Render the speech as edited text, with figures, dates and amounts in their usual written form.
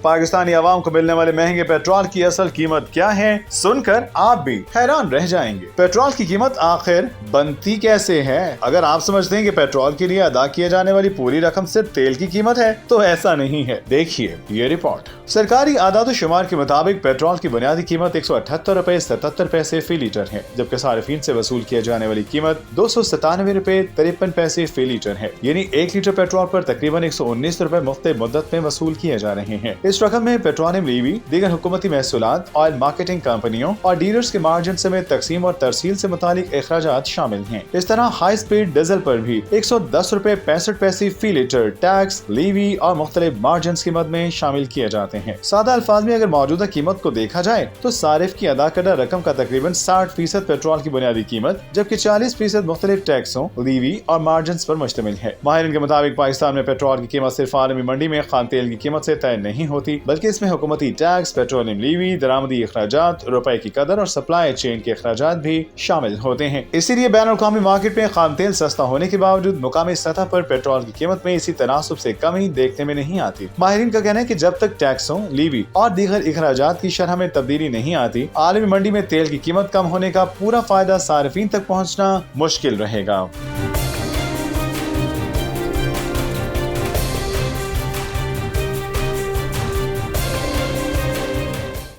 पाकिस्तानी आवाम को मिलने वाले महंगे पेट्रोल की असल कीमत क्या है, सुनकर आप भी हैरान रह जाएंगे। पेट्रोल की कीमत आखिर बनती कैसे है? अगर आप समझते हैं कि पेट्रोल के लिए अदा किए जाने वाली पूरी रकम सिर्फ तेल की कीमत है, तो ऐसा नहीं है। देखिए ये रिपोर्ट। सरकारी आदाद शुमार के मुताबिक पेट्रोल की बुनियादी कीमत 178 रुपए 77 पैसे फी लीटर है, जबकि सार्फिन से वसूल किए जाने वाली कीमत 297 रुपए 53 पैसे फी लीटर है। यानी 1 लीटर पेट्रोल पर तकरीबन 119 रुपए मुख्तलिफ मुद्दत में वसूल किए जा रहे हैं। इस रकम में पेट्रोलियम लीवी, दीगर हुकूमती महसूलात, ऑयल मार्केटिंग कंपनियों और डीलर्स के मार्जिन समेत तकसीम और तरसील से मुतालिक अखराजात शामिल हैं। इस तरह हाई स्पीड डीजल पर भी 110 रुपए 65 पैसे फी लीटर टैक्स, लीवी और मुख्तलिफ मार्जिन की मद में शामिल किए जाते हैं। सादा अल्फाज में अगर मौजूदा कीमत को देखा जाए तो सारिफ की अदा करदा रकम का तकरीबन 60% पेट्रोल की बुनियादी कीमत, जबकि 40% मुख्तलिफ टैक्सों, लीवी और मार्जिन पर मुश्तमिल है। माहिरीन के मुताबिक पाकिस्तान में पेट्रोल की कीमत सिर्फ आलमी मंडी में खान तेल की कीमत से तय नहीं होती, बल्कि इसमें हुकूमती टैक्स, पेट्रोलियम लीवी, दरामदी अखराजात, रुपए की कदर और सप्लाई चेन के अखराजात भी शामिल होते हैं। इसीलिए बैन अवी मार्केट में खान तेल सस्ता होने के बावजूद मुकामी सतह पर पेट्रोल की कीमत में इसी तनासुब से कमी देखने में नहीं आती। माहिरीन का कहना है कि जब तक टैक्सों, लीवी और दीगर अखराजात की शरह में तब्दीली नहीं आती, आलमी मंडी में तेल की कीमत कम होने का पूरा फायदा सार्फिन तक पहुँचना मुश्किल रहेगा।